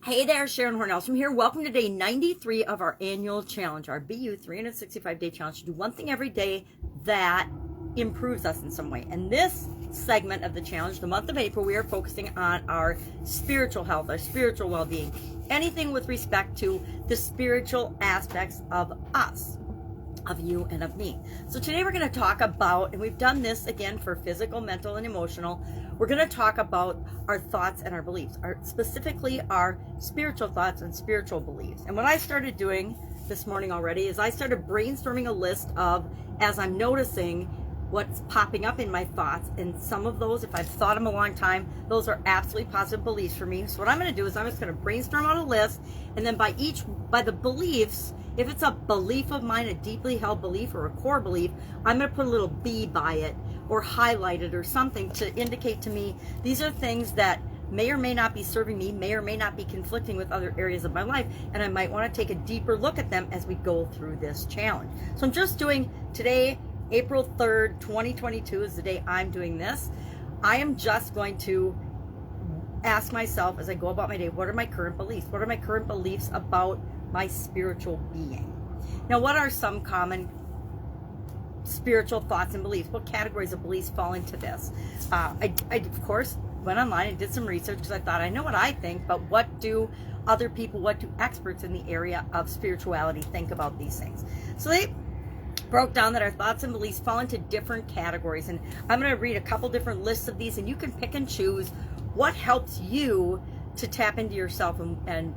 Hey there, Sharon Horne-Ellstrom here. Welcome to day 93 of our annual challenge, our BU 365-day challenge to do one thing every day that improves us in some way. And this segment of the challenge, the month of April, we are focusing on our spiritual health, our spiritual well-being, anything with respect to the spiritual aspects of us, of you and of me. So today we're going to talk about, and we've done this again for physical, mental, and emotional, we're going to talk about our thoughts and our beliefs, specifically our spiritual thoughts and spiritual beliefs. And what I started doing this morning already is I started brainstorming a list of, as I'm noticing what's popping up in my thoughts, and some of those, if I've thought them a long time, those are absolutely positive beliefs for me. So what I'm going to do is I'm just going to brainstorm out a list, and then by the beliefs, if it's a belief of mine, a deeply held belief or a core belief, I'm going to put a little B by it or highlight it or something to indicate to me these are things that may or may not be serving me, may or may not be conflicting with other areas of my life, and I might want to take a deeper look at them as we go through this challenge. So I'm just doing today, April 3rd, 2022 is the day I'm doing this. I am just going to ask myself as I go about my day, what are my current beliefs? What are my current beliefs about my spiritual being? Now, what are some common spiritual thoughts and beliefs? What categories of beliefs fall into this? I of course, went online and did some research because I thought I know what I think, but what do other people, what do experts in the area of spirituality think about these things? So they broke down that our thoughts and beliefs fall into different categories, and I'm going to read a couple different lists of these, and you can pick and choose what helps you to tap into yourself and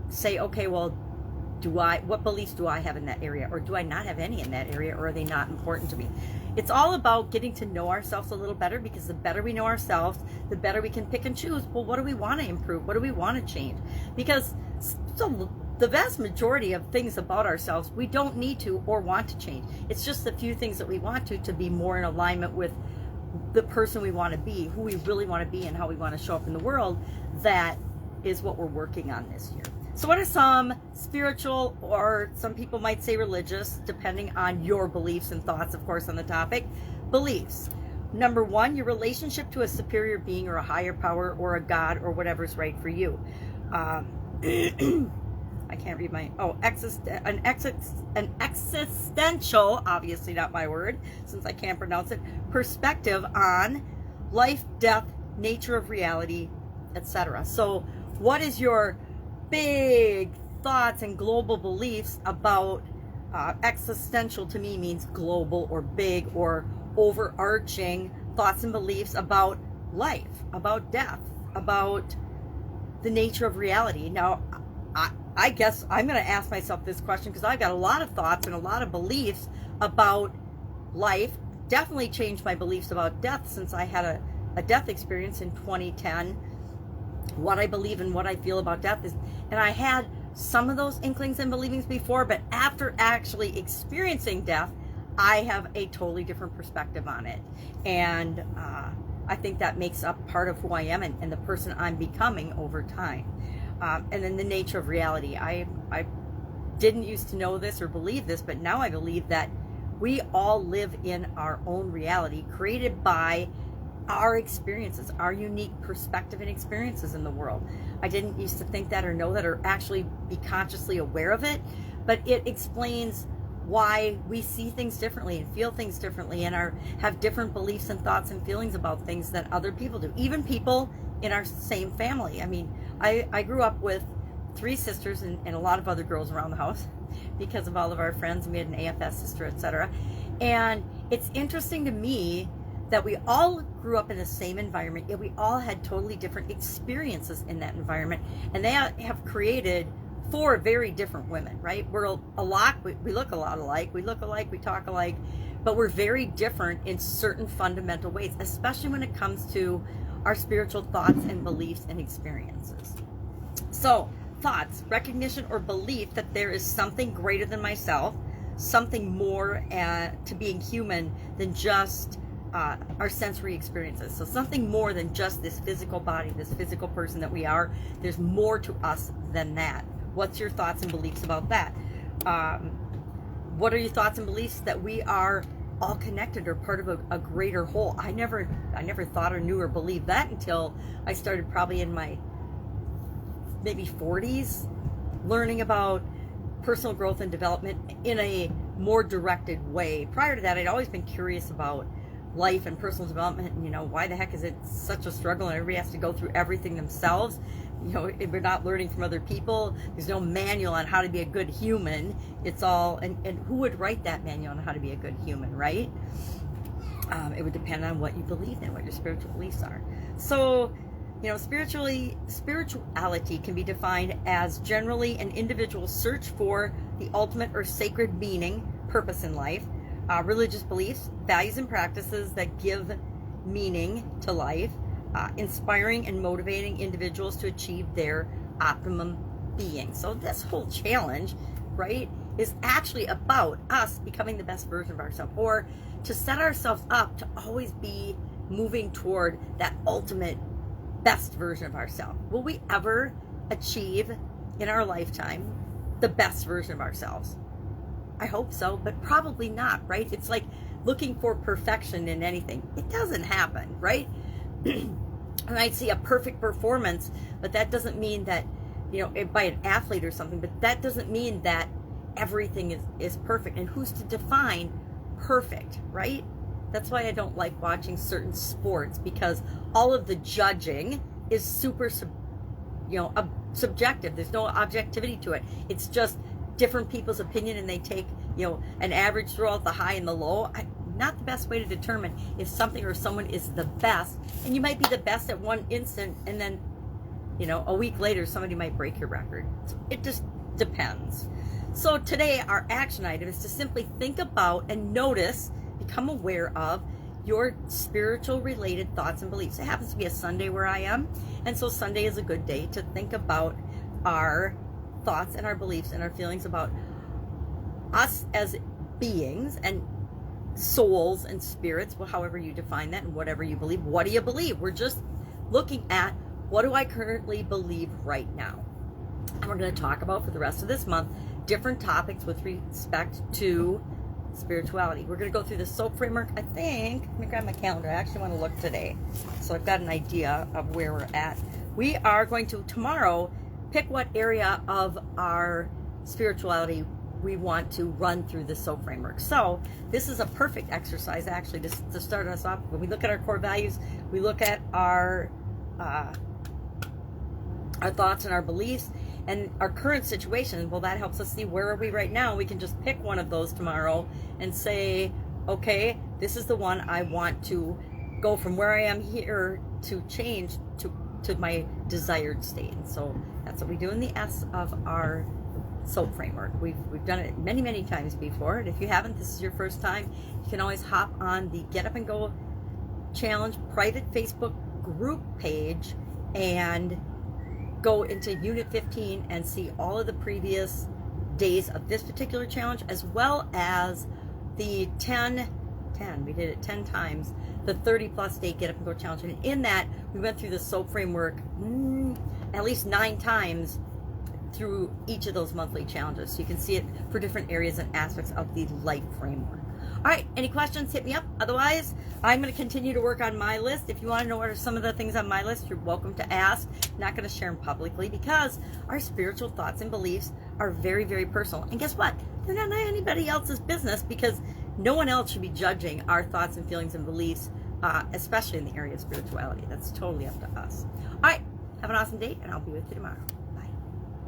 say, okay, well, what beliefs do I have in that area, or do I not have any in that area, or are they not important to me? It's all about getting to know ourselves a little better, because the better we know ourselves, the better we can pick and choose, well, what do we want to improve? What do we want to change? Because the vast majority of things about ourselves, we don't need to or want to change. It's just the few things that we want to be more in alignment with the person we want to be, who we really want to be, and how we want to show up in the world. That is what we're working on this year. So what are some spiritual, or some people might say religious, depending on your beliefs and thoughts, of course, on the topic, beliefs? Number one, your relationship to a superior being or a higher power or a God or whatever's right for you. I can't read my, an existential, obviously not my word, since I can't pronounce it, perspective on life, death, nature of reality, etc. So what is your big thoughts and global beliefs about existential? To me means global or big or overarching thoughts and beliefs about life, about death, about the nature of reality. Now, I guess I'm going to ask myself this question because I've got a lot of thoughts and a lot of beliefs about life. Definitely changed my beliefs about death since I had a death experience in 2010. What I believe and what I feel about death is, and I had some of those inklings and believings before, but after actually experiencing death, I have a totally different perspective on it. And I think that makes up part of who I am and the person I'm becoming over time. And then the nature of reality. I didn't used to know this or believe this, but now I believe that we all live in our own reality created by our experiences, our unique perspective and experiences in the world. I didn't used to think that or know that or actually be consciously aware of it, but it explains why we see things differently and feel things differently and have different beliefs and thoughts and feelings about things than other people do, even people in our same family. I mean, I grew up with 3 sisters and a lot of other girls around the house because of all of our friends. We had an AFS sister, etc. And it's interesting to me that we all grew up in the same environment, yet we all had totally different experiences in that environment, and they have created 4 very different women, right? We're a lot, we look a lot alike, we talk alike, but we're very different in certain fundamental ways, especially when it comes to our spiritual thoughts and beliefs and experiences. So, thoughts, recognition or belief that there is something greater than myself, something more to being human than just our sensory experiences. So something more than just this physical body, this physical person that we are. There's more to us than that. What's your thoughts and beliefs about that? What are your thoughts and beliefs that we are all connected or part of a greater whole? I never thought or knew or believed that until I started probably in my maybe 40s, learning about personal growth and development in a more directed way. Prior to that, I'd always been curious about life and personal development, and why the heck is it such a struggle and everybody has to go through everything themselves? We're not learning from other people. There's no manual on how to be a good human. It's all, and who would write that manual on how to be a good human, right? It would depend on what you believe in, what your spiritual beliefs are. So, spirituality can be defined as generally an individual's search for the ultimate or sacred meaning, purpose in life, religious beliefs, values and practices that give meaning to life, inspiring and motivating individuals to achieve their optimum being. So this whole challenge, right, is actually about us becoming the best version of ourselves, or to set ourselves up to always be moving toward that ultimate best version of ourselves. Will we ever achieve in our lifetime the best version of ourselves? I hope so, but probably not, right? It's like looking for perfection in anything. It doesn't happen, right? And I'd see a perfect performance, but that doesn't mean that, by an athlete or something, but that doesn't mean that everything is perfect. And who's to define perfect, right? That's why I don't like watching certain sports, because all of the judging is super, subjective. There's no objectivity to it. It's just different people's opinion, and they take, an average throughout the high and the low. Not the best way to determine if something or someone is the best. And you might be the best at one instant, and then, a week later, somebody might break your record. It just depends. So today, our action item is to simply think about and notice, become aware of your spiritual related thoughts and beliefs. It happens to be a Sunday where I am, and so Sunday is a good day to think about our thoughts and our beliefs and our feelings about us as beings and souls and spirits, well, however you define that, and whatever you believe. What do you believe? We're just looking at, what do I currently believe right now? And we're going to talk about, for the rest of this month, different topics with respect to spirituality. We're going to go through the SOAP framework. I think, let me grab my calendar. I actually want to look today, so I've got an idea of where we're at. We are going to, tomorrow, pick what area of our spirituality we want to run through the SOAP framework. So this is a perfect exercise, actually, to start us off. When we look at our core values, we look at our thoughts and our beliefs and our current situation. Well, that helps us see, where are we right now? We can just pick one of those tomorrow and say, okay, this is the one I want to go from where I am here to change to my desired state. And so that's what we do in the S of our SOAP framework. We've done it many, many times before, and if you haven't, this is your first time, you can always hop on the Get Up and Go Challenge private Facebook group page and go into Unit 15 and see all of the previous days of this particular challenge, as well as the 10, we did it 10 times, the 30+ day Get Up and Go Challenge. And in that, we went through the SOAP framework at least 9 times through each of those monthly challenges. So you can see it for different areas and aspects of the life framework. All right, any questions, hit me up. Otherwise, I'm going to continue to work on my list. If you want to know what are some of the things on my list, you're welcome to ask. I'm not going to share them publicly, because our spiritual thoughts and beliefs are very, very personal. And guess what? They're not anybody else's business, because no one else should be judging our thoughts and feelings and beliefs, especially in the area of spirituality. That's totally up to us. All right, have an awesome day, and I'll be with you tomorrow.